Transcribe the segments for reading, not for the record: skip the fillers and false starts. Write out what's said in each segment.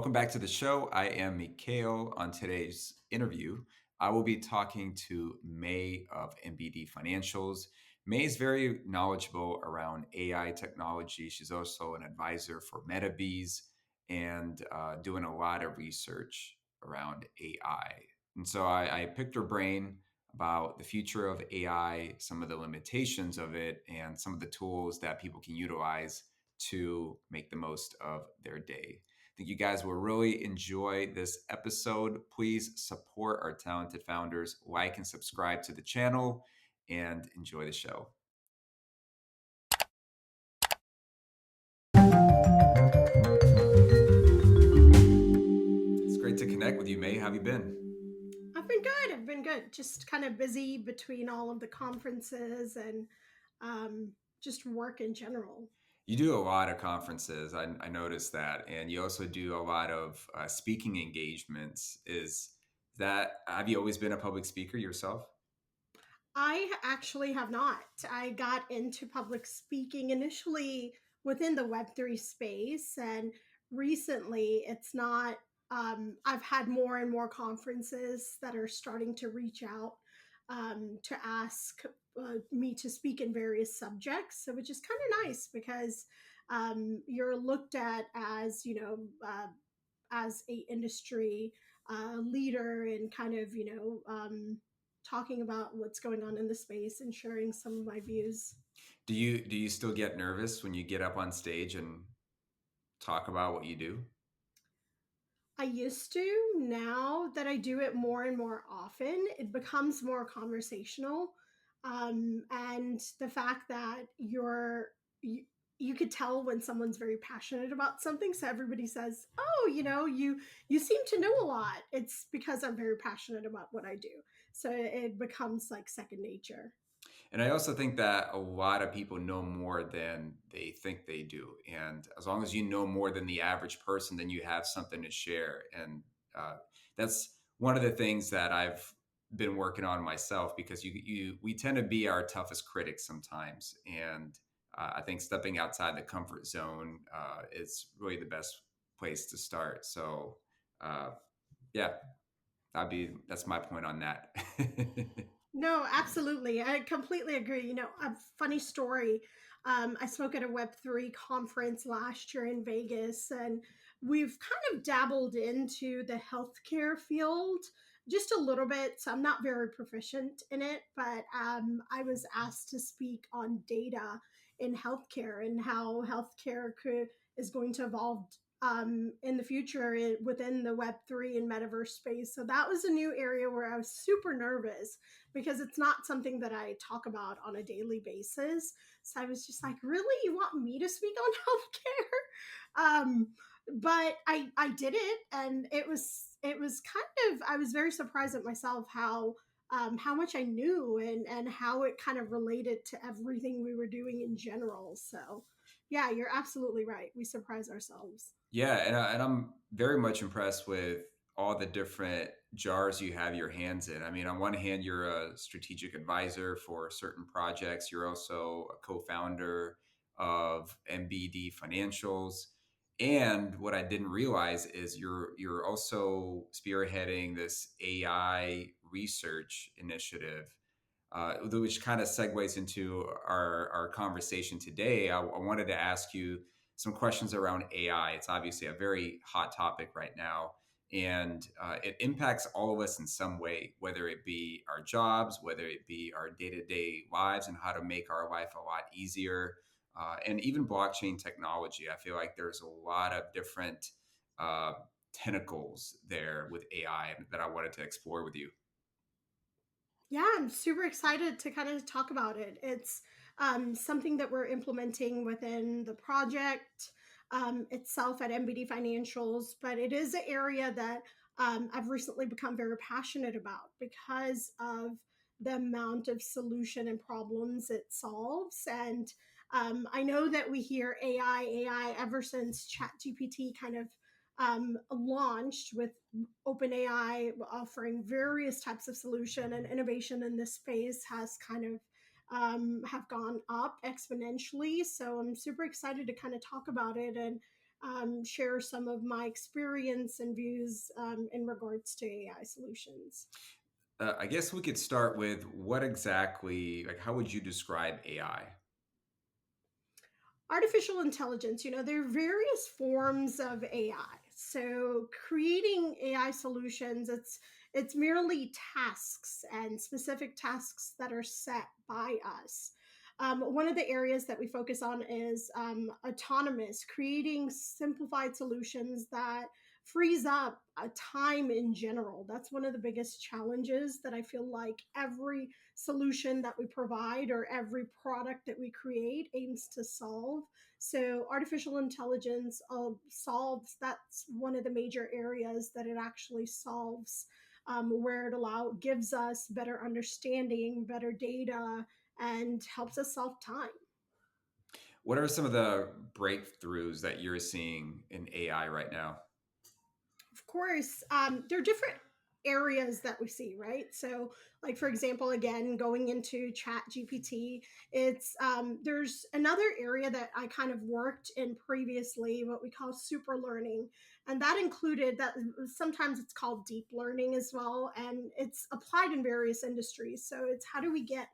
Welcome back to the show. I am Mikhail. On today's interview, I will be talking to May of MBD Financials. May is very knowledgeable around AI technology. She's also an advisor for MetaVees and doing a lot of research around AI. And so I picked her brain about the future of AI, some of the limitations of it, and some of the tools that people can utilize to make the most of their day. I think you guys will really enjoy this episode. Please support our talented founders, like and subscribe to the channel, and enjoy the show. It's great to connect with you, May. How have you been? I've been good. Just kind of busy between all of the conferences and just work in general. You do a lot of conferences. I noticed that, and you also do a lot of speaking engagements. Is that have you always been a public speaker yourself? I actually have not. I got into public speaking initially within the Web3 space, and recently it's not. I've had more and more conferences that are starting to reach out to ask me to speak in various subjects, so which is kind of nice because you're looked at as as a industry leader and kind of talking about what's going on in the space and sharing some of my views. Do you still get nervous when you get up on stage and talk about what you do? I used to. Now that I do it more and more often, it becomes more conversational. And the fact that you could tell when someone's very passionate about something. So everybody says, "Oh, you seem to know a lot." It's because I'm very passionate about what I do. So it becomes like second nature. And I also think that a lot of people know more than they think they do. And as long as you know more than the average person, then you have something to share. And that's one of the things that I've been working on myself because we tend to be our toughest critics sometimes. And I think stepping outside the comfort zone is really the best place to start. So, uh, yeah, that's my point on that. No, absolutely. I completely agree. A funny story. I spoke at a Web3 conference last year in Vegas, and we've kind of dabbled into the healthcare field just a little bit. So I'm not very proficient in it, but I was asked to speak on data in healthcare and how is going to evolve in the future within the Web3 and metaverse space. So that was a new area where I was super nervous because it's not something that I talk about on a daily basis. So I was just like, really, you want me to speak on healthcare? But I did it, and it was kind of, I was very surprised at myself how much I knew and how it kind of related to everything we were doing in general. So yeah, you're absolutely right. We surprise ourselves. Yeah, and I'm very much impressed with all the different jars you have your hands in. I mean, on one hand, you're a strategic advisor for certain projects. You're also a co-founder of MBD Financials. And what I didn't realize is you're also spearheading this AI research initiative, which kind of segues into our conversation today. I wanted to ask you some questions around AI. It's obviously a very hot topic right now, and it impacts all of us in some way, whether it be our jobs, whether it be our day to day lives, and how to make our life a lot easier. And even blockchain technology. I feel like there's a lot of different uh, tentacles there with AI that I wanted to explore with you. Yeah, I'm super excited to kind of talk about it. It's something that we're implementing within the project itself at MBD Financials, but it is an area that I've recently become very passionate about because of the amount of solution and problems it solves. And I know that we hear AI ever since ChatGPT kind of launched with OpenAI offering various types of solution and innovation in this space has kind of have gone up exponentially. So I'm super excited to kind of talk about it and share some of my experience and views in regards to AI solutions. I guess we could start with what exactly, like, how would you describe AI? Artificial intelligence, there are various forms of AI. So creating AI solutions, it's merely tasks and specific tasks that are set by us. One of the areas that we focus on is autonomous, creating simplified solutions that frees up time in general. That's one of the biggest challenges that I feel like every solution that we provide or every product that we create aims to solve. So artificial intelligence solves, that's one of the major areas that it actually solves, where it gives us better understanding, better data, and helps us solve time. What are some of the breakthroughs that you're seeing in AI right now? Of course, there are different areas that we see, right? So, like for example, again, going into Chat GPT, it's there's another area that I kind of worked in previously, what we call super learning, and that included that sometimes it's called deep learning as well, and it's applied in various industries. So, it's how do we get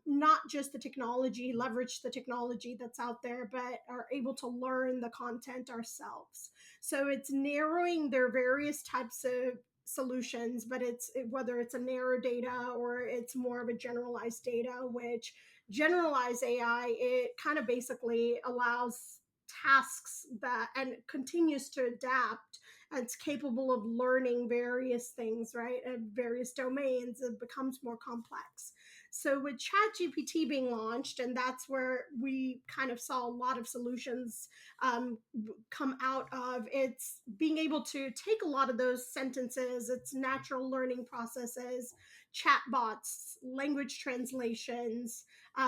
not just the technology, leverage the technology that's out there, but are able to learn the content ourselves. So it's narrowing their various types of solutions, but it's whether it's a narrow data or it's more of a generalized data, which generalized AI, it kind of basically allows tasks that and continues to adapt, and it's capable of learning various things, right, and various domains. It becomes more complex. So with ChatGPT being launched, and that's where we kind of saw a lot of solutions come out of, it's being able to take a lot of those sentences, its natural learning processes, chatbots, language translations,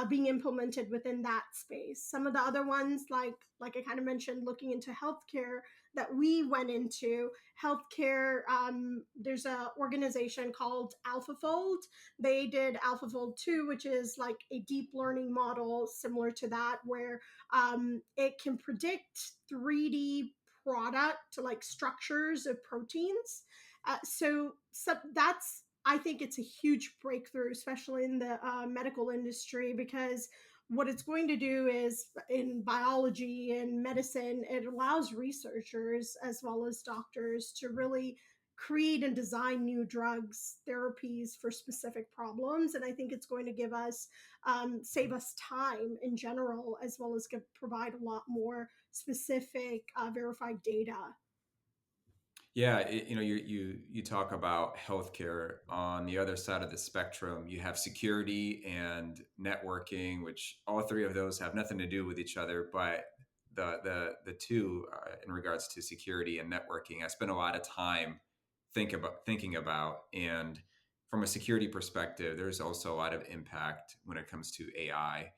being implemented within that space. Some of the other ones, like I kind of mentioned, looking into healthcare that we went into healthcare. There's a organization called AlphaFold. They did AlphaFold 2, which is like a deep learning model similar to that, where it can predict 3D product like structures of proteins. So that's, I think it's a huge breakthrough, especially in the medical industry, because what it's going to do is in biology and medicine, it allows researchers as well as doctors to really create and design new drugs, therapies for specific problems. And I think it's going to give us save us time in general, as well as provide a lot more specific verified data. Yeah, you talk about healthcare. On the other side of the spectrum, you have security and networking, which all three of those have nothing to do with each other. But the two, in regards to security and networking, I spend a lot of time thinking about. And from a security perspective, there's also a lot of impact when it comes to AI,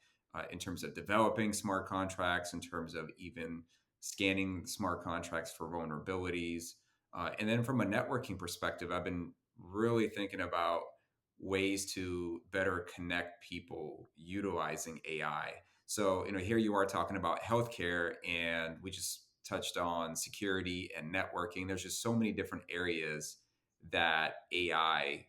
in terms of developing smart contracts, in terms of even scanning smart contracts for vulnerabilities, and then from a networking perspective, I've been really thinking about ways to better connect people utilizing AI. So, here you are talking about healthcare, and we just touched on security and networking. There's just so many different areas that AI,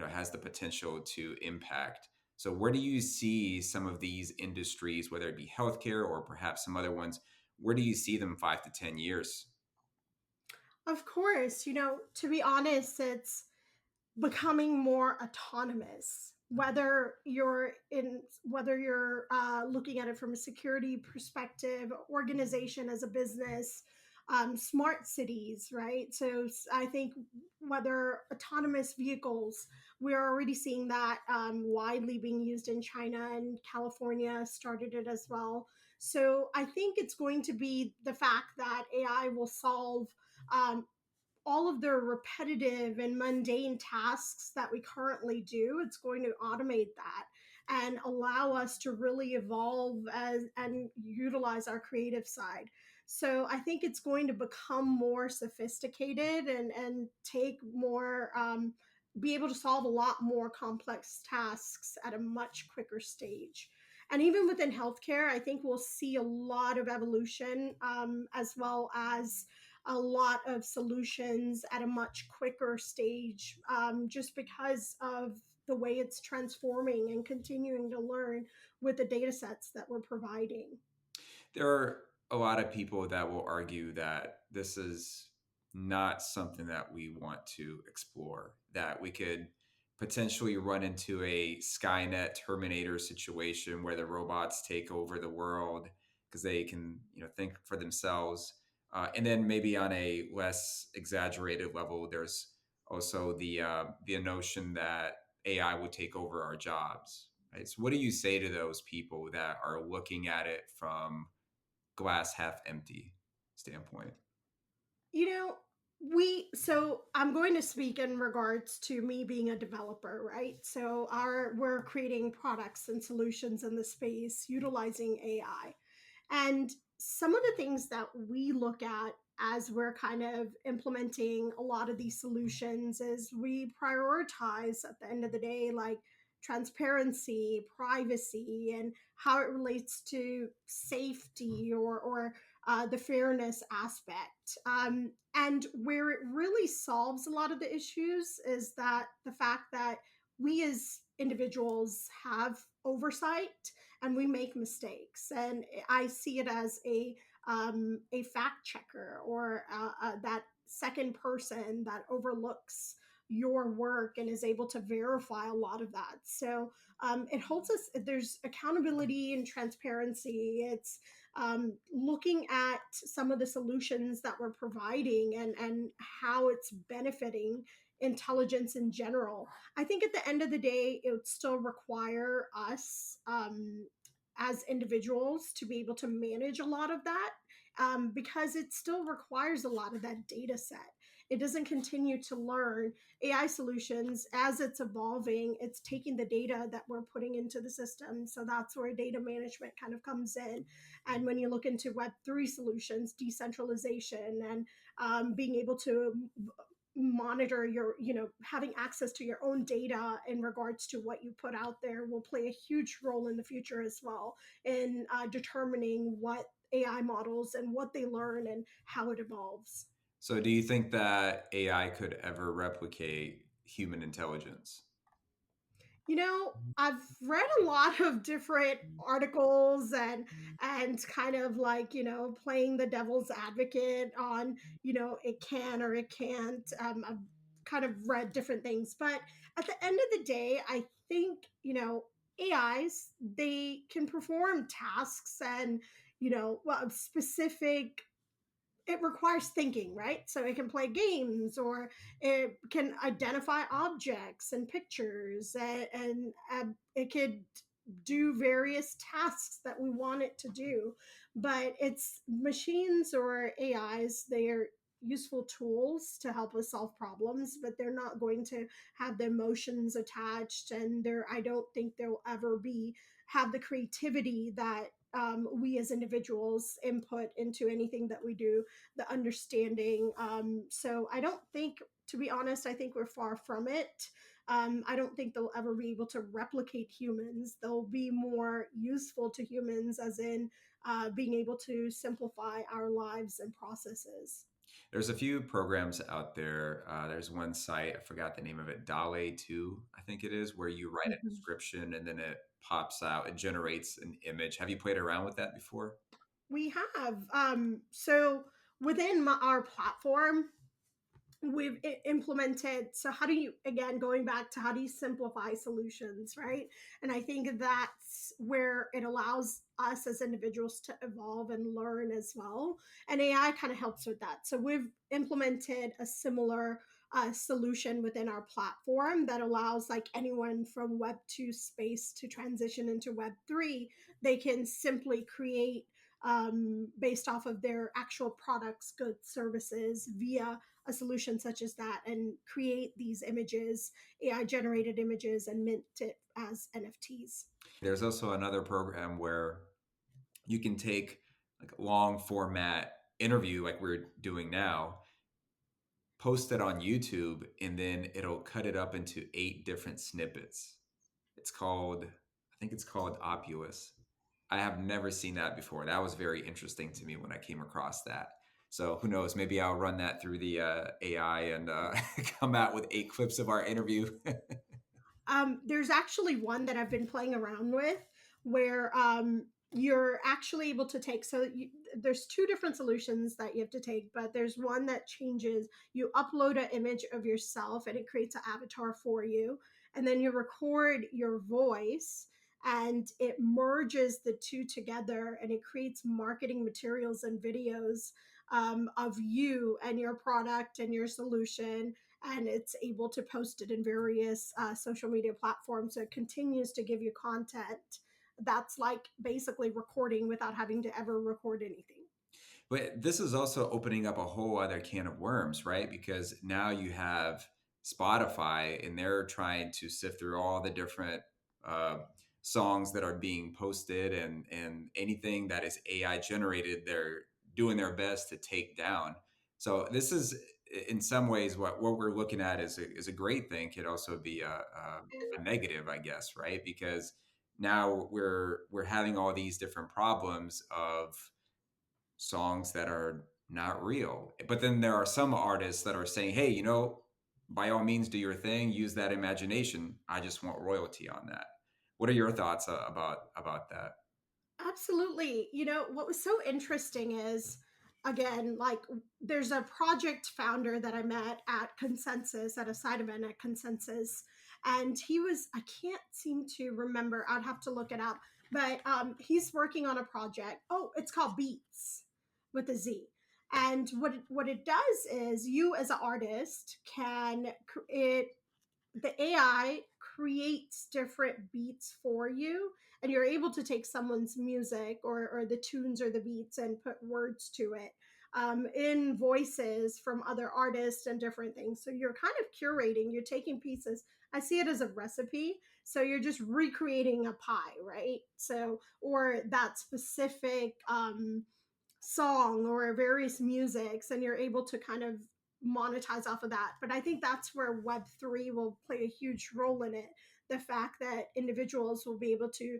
has the potential to impact. So, where do you see some of these industries, whether it be healthcare or perhaps some other ones? Where do you see them 5 to 10 years? Of course, to be honest, it's becoming more autonomous, whether you're looking at it from a security perspective, organization as a business, smart cities, right? So I think whether autonomous vehicles, we're already seeing that widely being used in China, and California started it as well. So I think it's going to be the fact that AI will solve um, all of the repetitive and mundane tasks that we currently do. It's going to automate that and allow us to really evolve and utilize our creative side. So I think it's going to become more sophisticated and take more, be able to solve a lot more complex tasks at a much quicker stage. And even within healthcare, I think we'll see a lot of evolution, as well as a lot of solutions at a much quicker stage, just because of the way it's transforming and continuing to learn with the data sets that we're providing. There are a lot of people that will argue that this is not something that we want to explore, that we could potentially run into a Skynet Terminator situation where the robots take over the world because they can, think for themselves. And then maybe on a less exaggerated level, there's also the notion that AI would take over our jobs. Right? So, what do you say to those people that are looking at it from glass half empty standpoint? You know, so I'm going to speak in regards to me being a developer, right? So our we're creating products and solutions in the space utilizing AI. And some of the things that we look at as we're kind of implementing a lot of these solutions is we prioritize at the end of the day, like transparency, privacy, and how it relates to safety or the fairness aspect. And where it really solves a lot of the issues is that the fact that we as individuals have oversight and we make mistakes. And I see it as a fact checker or that second person that overlooks your work and is able to verify a lot of that. So it holds us, there's accountability and transparency. It's looking at some of the solutions that we're providing and how it's benefiting intelligence in general. I think at the end of the day, it would still require us, as individuals to be able to manage a lot of that, because it still requires a lot of that data set. It doesn't continue to learn. AI solutions, as it's evolving, it's taking the data that we're putting into the system. So that's where data management kind of comes in. And when you look into Web3 solutions, decentralization, and being able to monitor your, having access to your own data in regards to what you put out there will play a huge role in the future as well in determining what AI models and what they learn and how it evolves. So, do you think that AI could ever replicate human intelligence? I've read a lot of different articles and kind of like, playing the devil's advocate on, it can or it can't. I've kind of read different things, but at the end of the day, I think, AIs, they can perform tasks and, well, specific, it requires thinking, right? So it can play games or it can identify objects and pictures, and it could do various tasks that we want it to do. But it's machines or AIs, they're useful tools to help us solve problems, but they're not going to have the emotions attached, and I don't think they'll ever be have the creativity that we as individuals input into anything that we do, the understanding. So I don't think, to be honest, I think we're far from it. I don't think they'll ever be able to replicate humans. They'll be more useful to humans, as in being able to simplify our lives and processes. There's a few programs out there. There's one site, I forgot the name of it, Dale 2, I think it is, where you write a Mhm. description and then it pops out, it generates an image. Have you played around with that before? We have. So within our platform, we've implemented, so how do you, again, going back to how do you simplify solutions, right? And I think that's where it allows us as individuals to evolve and learn as well, and AI kind of helps with that. So we've implemented a similar solution within our platform that allows like anyone from web 2 space to transition into web 3. They can simply create, based off of their actual products, goods, services, via a solution such as that, and create these images, AI generated images, and mint it as NFTs. There's also another program where you can take like a long format interview like we're doing now, post it on YouTube, and then it'll cut it up into 8 different snippets. I think it's called Opulus. I have never seen that before. That was very interesting to me when I came across that. So who knows? Maybe I'll run that through the AI and come out with 8 clips of our interview. There's actually one that I've been playing around with where you're actually able to take, there's two different solutions that you have to take, but there's one that changes. You upload an image of yourself and it creates an avatar for you. And then you record your voice and it merges the two together and it creates marketing materials and videos of you and your product and your solution, and it's able to post it in various social media platforms. So it continues to give you content that's like basically recording without having to ever record anything. But this is also opening up a whole other can of worms, right? Because now you have Spotify and they're trying to sift through all the different uh, songs that are being posted, and anything that is AI generated, they're doing their best to take down. So this is in some ways what we're looking at is a great thing, could also be a negative, I guess, right? Because now we're having all these different problems of songs that are not real. But then there are some artists that are saying, hey, by all means, do your thing, use that imagination. I just want royalty on that. What are your thoughts about that? Absolutely. You know, what was so interesting is, again, like there's a project founder that I met at Consensus, at a side event at Consensus. And I can't seem to remember, I'd have to look it up, but he's working on a project. Oh, it's called Beats with a Z. And what it does is you as an artist can, it the AI creates different beats for you, and you're able to take someone's music or the tunes or the beats and put words to it in voices from other artists and different things. So you're kind of curating, you're taking pieces. I see it as a recipe. So you're just recreating a pie, right? So, or that specific song or various musics, and you're able to kind of monetize off of that. But I think that's where Web3 will play a huge role in it. The fact that individuals will be able to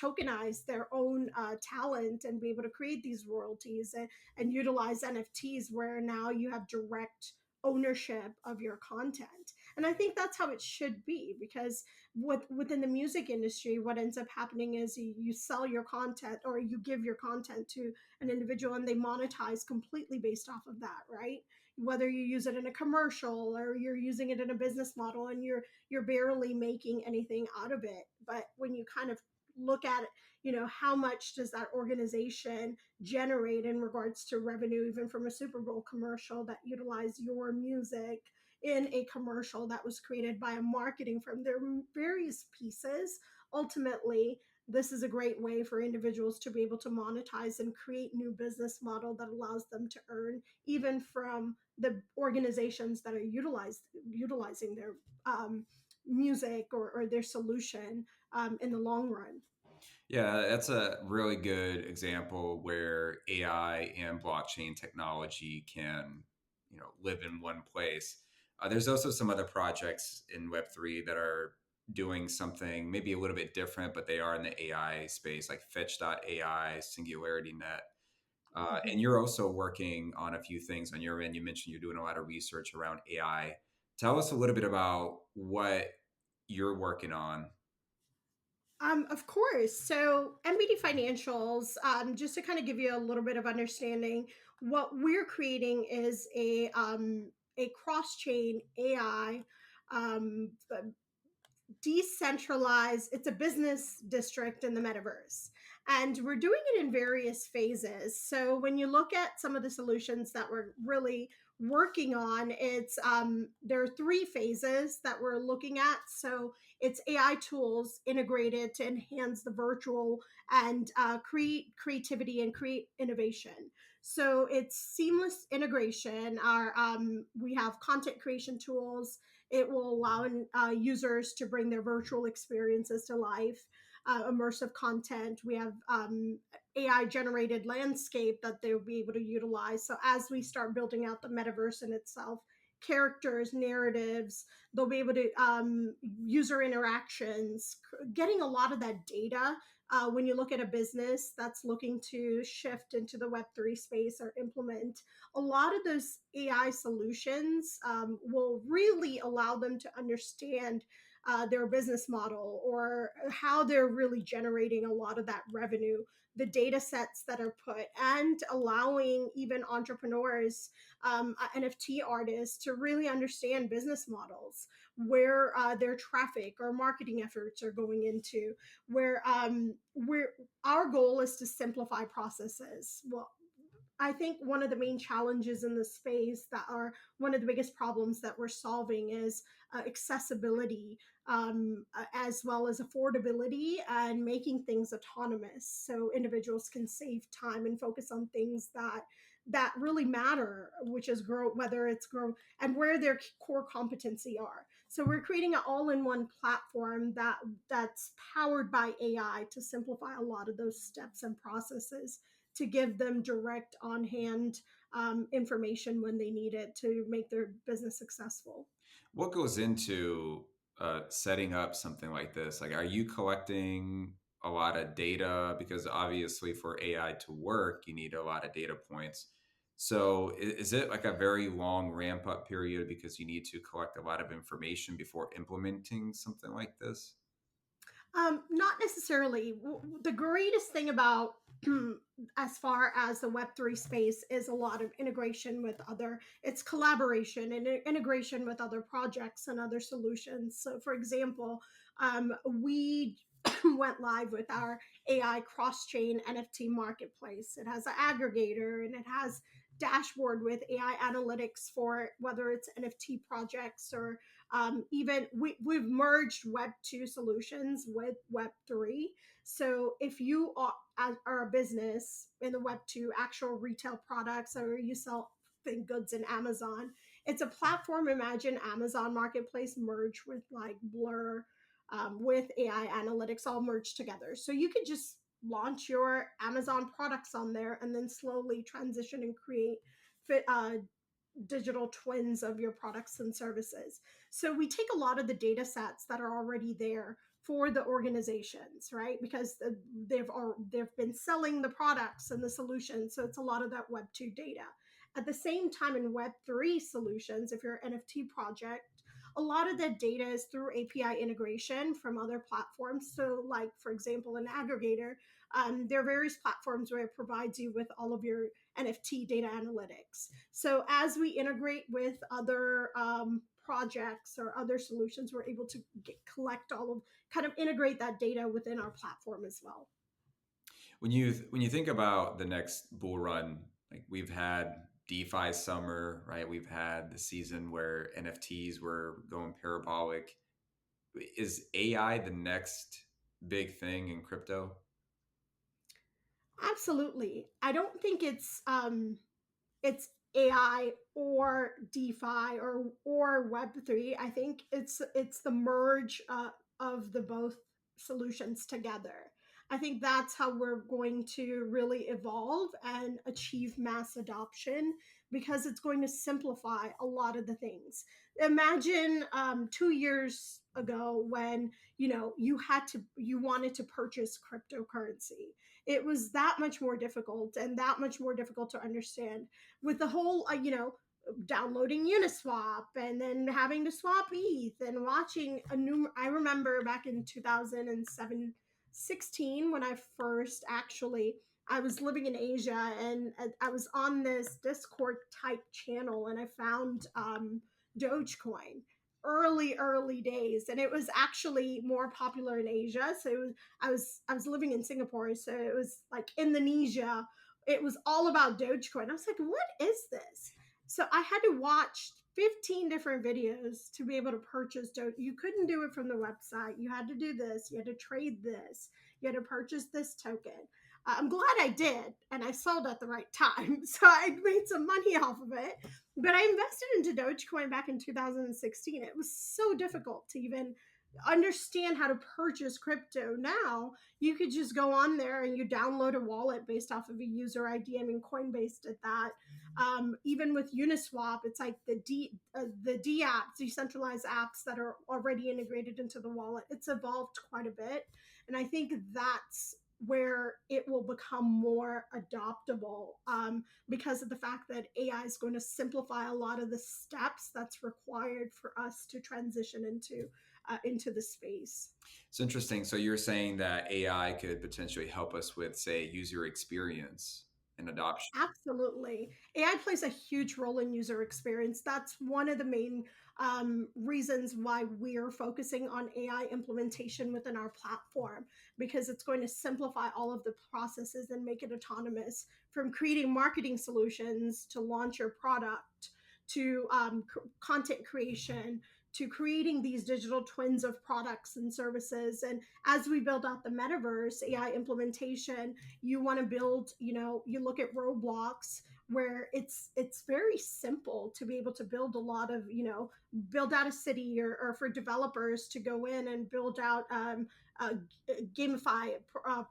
tokenize their own talent and be able to create these royalties and utilize NFTs, where now you have direct ownership of your content. And I think that's how it should be, because within the music industry, what ends up happening is you sell your content or you give your content to an individual and they monetize completely based off of that, right? Whether you use it in a commercial or you're using it in a business model, and you're barely making anything out of it. But when you kind of look at it, how much does that organization generate in regards to revenue, even from a Super Bowl commercial that utilize your music in a commercial that was created by a marketing firm. There are various pieces. Ultimately, this is a great way for individuals to be able to monetize and create new business model that allows them to earn even from the organizations that are utilizing their music or their solution in the long run. Yeah, that's a really good example where AI and blockchain technology can, live in one place. There's also some other projects in Web3 that are doing something maybe a little bit different, but they are in the AI space, like Fetch.ai, Singularity Net. And Mhm. you're also working on a few things on your end. You mentioned you're doing a lot of research around AI. Tell us a little bit about what you're working on. Of course. So, MBD Financials, just to kind of give you a little bit of understanding, what we're creating is a cross chain AI um, decentralized, it's a business district in the metaverse, and we're doing it in various phases. So when you look at some of the solutions that we're really working on, it's there are three phases that we're looking at. So it's AI tools integrated to enhance the virtual and create creativity and create innovation. So it's seamless integration. Our We have content creation tools. It will allow users to bring their virtual experiences to life, immersive content. We have AI generated landscape that they'll be able to utilize. So as we start building out the metaverse in itself, characters, narratives, they'll be able to user interactions, getting a lot of that data when you look at a business that's looking to shift into the Web3 space or implement, a lot of those AI solutions will really allow them to understand their business model or how they're really generating a lot of that revenue, the data sets that are put, and allowing even entrepreneurs, NFT artists, to really understand business models, where their traffic or marketing efforts are going into, where our goal is to simplify processes. Well, I think one of the main challenges in this space, that are one of the biggest problems that we're solving, is accessibility, as well as affordability, and making things autonomous so individuals can save time and focus on things that really matter, which is grow, whether it's grow, and where their core competency are. So we're creating an all-in-one platform that's powered by AI to simplify a lot of those steps and processes, to give them direct on hand information when they need it to make their business successful. What goes into setting up something like this? Like, are you collecting a lot of data? Because obviously, for AI to work, you need a lot of data points. So, is it like a very long ramp up period because you need to collect a lot of information before implementing something like this? Not necessarily. The greatest thing about as far as the Web3 space is a lot of integration with other, it's collaboration and integration with other projects and other solutions. So, for example, we went live with our AI cross chain NFT marketplace. It has an aggregator and it has dashboard with AI analytics for whether it's NFT projects or even we've merged Web 2 solutions with Web 3. So if you are a business in the Web 2, actual retail products, or you sell goods in Amazon, it's a platform. Imagine Amazon Marketplace merged with like Blur, with AI analytics all merged together. So you could just launch your Amazon products on there and then slowly transition and create fit, digital twins of your products and services. So we take a lot of the data sets that are already there for the organizations, right? Because they've been selling the products and the solutions, so it's a lot of that Web 2 data. At the same time, in Web 3 solutions, if you're an NFT project, a lot of that data is through API integration from other platforms. So, like for example, an aggregator, there are various platforms where it provides you with all of your NFT data analytics. So as we integrate with other projects or other solutions, we're able to collect all of, kind of integrate that data within our platform as well. When you think about the next bull run, like we've had DeFi summer, right? We've had the season where NFTs were going parabolic. Is AI the next big thing in crypto? Absolutely. I don't think it's AI or DeFi or Web3. I think it's the merge of the both solutions together. I think that's how we're going to really evolve and achieve mass adoption, because it's going to simplify a lot of the things. Imagine 2 years ago when you wanted to purchase cryptocurrency. It was that much more difficult and that much more difficult to understand, with the whole downloading Uniswap and then having to swap ETH and watching a new. I remember back in 2007, 16, when I first actually, I was living in Asia, and I was on this Discord type channel, and I found Dogecoin, early days, and it was actually more popular in Asia. So it was, I was living in Singapore, so it was like Indonesia. It was all about Dogecoin. I was like, what is this? So I had to watch 15 different videos to be able to purchase Doge. You couldn't do it from the website. You had to do this. You had to trade this. You had to purchase this token. I'm glad I did, and I sold at the right time, so I made some money off of it. But I invested into Dogecoin back in 2016. It was so difficult to even understand how to purchase crypto. Now you could just go on there and you download a wallet based off of a user ID. I mean, Coinbase did that. Even with Uniswap, it's like the D apps, decentralized apps that are already integrated into the wallet. It's evolved quite a bit, And I think that's where it will become more adoptable, because of the fact that AI is going to simplify a lot of the steps that's required for us to transition into the space. It's interesting. So you're saying that AI could potentially help us with, say, user experience and adoption. Absolutely. AI plays a huge role in user experience. That's one of the main reasons why we're focusing on AI implementation within our platform, because it's going to simplify all of the processes and make it autonomous, from creating marketing solutions to launch your product to content creation to creating these digital twins of products and services. And as we build out the metaverse, AI implementation, you want to build, you look at Roblox, where it's very simple to be able to build a lot of, build out a city, or for developers to go in and build out uh, gamify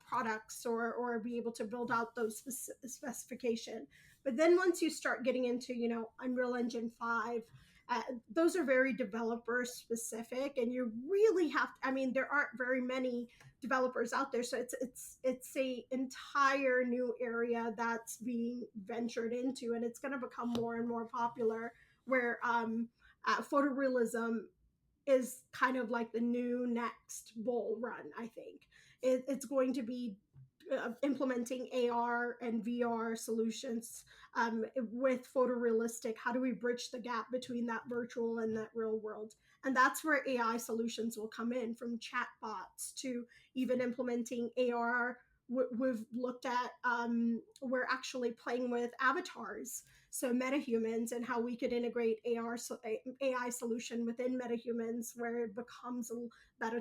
products, or be able to build out those specification. But then once you start getting into, Unreal Engine 5, uh, those are very developer specific, and you really have to, I mean, there aren't very many developers out there, so it's a entire new area that's being ventured into, and it's going to become more and more popular, where photorealism is kind of like the new next bull run. I think it's going to be implementing AR and VR solutions, with photorealistic. How do we bridge the gap between that virtual and that real world? And that's where AI solutions will come in, from chatbots to even implementing AR. We've looked at, we're actually playing with avatars, so metahumans, and how we could integrate AI solution within metahumans, where it becomes that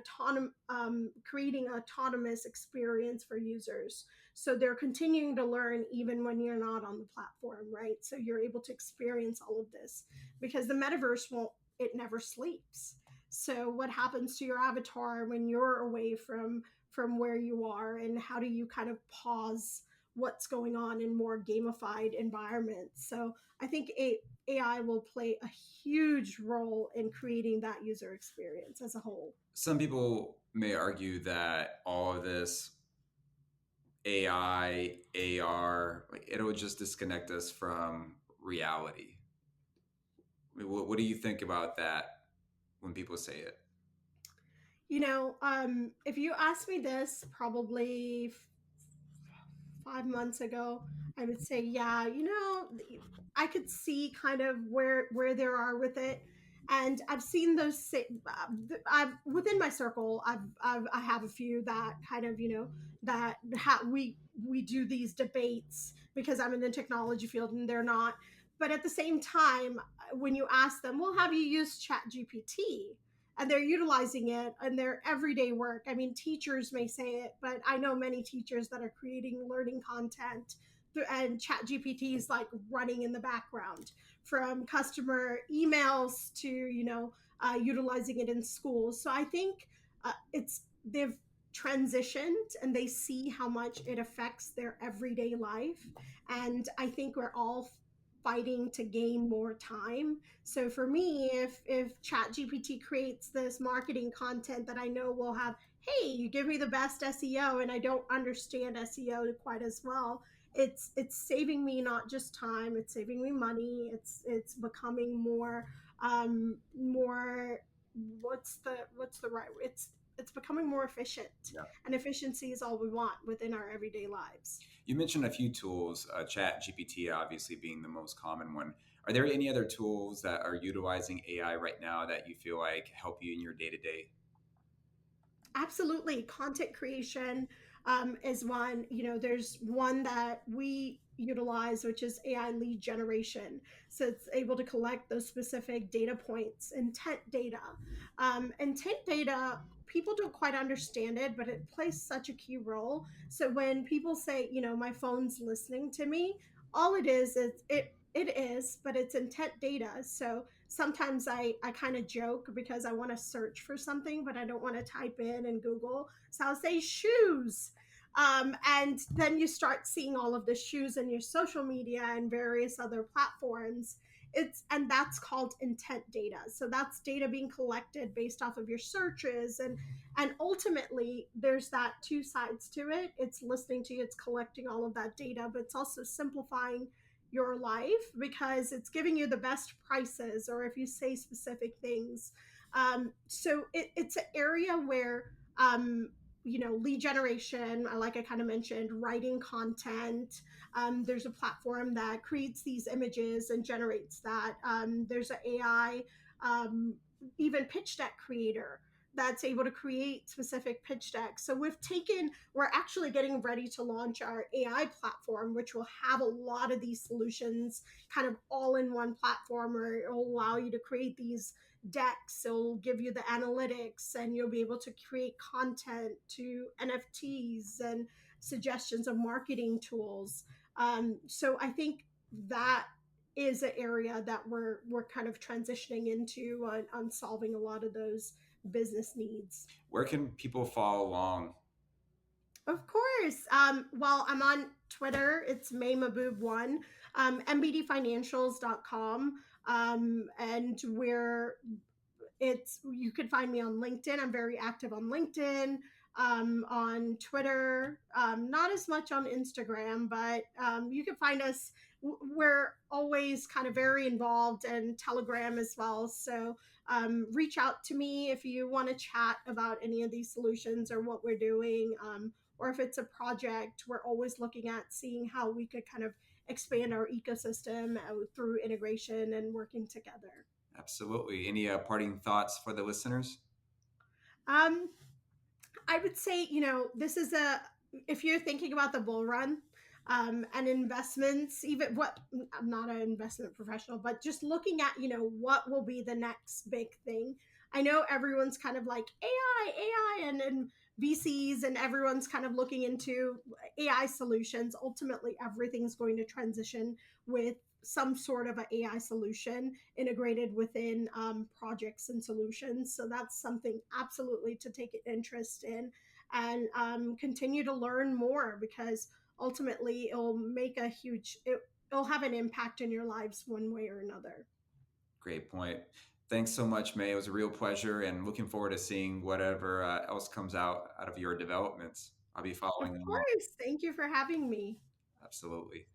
creating autonomous experience for users. So they're continuing to learn even when you're not on the platform, right? So you're able to experience all of this, because the metaverse won't, it never sleeps. So what happens to your avatar when you're away from where you are, and how do you kind of pause what's going on in more gamified environments? So I think AI will play a huge role in creating that user experience as a whole. Some people may argue that all of this AI, AR, like, it'll just disconnect us from reality. I mean, what do you think about that when people say it? If you asked me this probably 5 months ago, I would say, yeah, I could see kind of where they are with it, and I've seen those. I've within my circle, I have a few that kind of, we do these debates, because I'm in the technology field and they're not. But at the same time, when you ask them, well, have you used Chat GPT? And they're utilizing it in their everyday work. I mean, teachers may say it, but I know many teachers that are creating learning content, and Chat GPT is like running in the background, from customer emails to, utilizing it in schools. So I think it's they've transitioned, and they see how much it affects their everyday life, and I think we're all fighting to gain more time. So for me, if Chat GPT creates this marketing content that I know will have, hey, you give me the best SEO, and I don't understand SEO quite as well, it's saving me not just time, it's saving me money. It's becoming more, what's the right, it's becoming more efficient, Yeah. and efficiency is all we want within our everyday lives. You mentioned a few tools, Chat GPT obviously being the most common one. Are there any other tools that are utilizing AI right now that you feel like help you in your day to day? Absolutely. Content creation is one. There's one that we utilize, which is AI lead generation. So it's able to collect those specific data points, intent data. Intent data, people don't quite understand it, but it plays such a key role. So when people say, my phone's listening to me, all it is, but it's intent data. So sometimes I kind of joke, because I want to search for something, but I don't want to type in Google. So I'll say shoes. And then you start seeing all of the shoes in your social media and various other platforms. And that's called intent data. So that's data being collected based off of your searches, and ultimately there's that two sides to it. It's listening to you, it's collecting all of that data, but it's also simplifying your life because it's giving you the best prices, or if you say specific things. It's an area where lead generation, like I kind of mentioned, writing content. There's a platform that creates these images and generates that. There's an AI, um, even pitch deck creator that's able to create specific pitch decks. So we're actually getting ready to launch our AI platform, which will have a lot of these solutions kind of all in one platform, where it will allow you to create these decks. It'll give you the analytics, and you'll be able to create content to NFTs and suggestions of marketing tools. So I think that is an area that we're kind of transitioning into on solving a lot of those business needs. Where can people follow along? Of course. Well, I'm on Twitter. It's Mahboob1, mbdfinancials.com. And you could find me on LinkedIn. I'm very active on LinkedIn, on Twitter, not as much on Instagram, but you can find us. We're always kind of very involved, and Telegram as well. So reach out to me if you want to chat about any of these solutions or what we're doing, or if it's a project. We're always looking at seeing how we could kind of expand our ecosystem through integration and working together. Absolutely. Any parting thoughts for the listeners? Um, I would say, this is if you're thinking about the bull run, and investments, even what, I'm not an investment professional, but just looking at, what will be the next big thing. I know everyone's kind of like AI, and VCs, and everyone's kind of looking into AI solutions. Ultimately, everything's going to transition with some sort of an AI solution integrated within projects and solutions. So that's something absolutely to take an interest in, and continue to learn more, because ultimately it'll have an impact in your lives one way or another. Great point. Thanks so much, May. It was a real pleasure, and looking forward to seeing whatever else comes out of your developments. I'll be Of following along. course. Thank you for having me. Absolutely.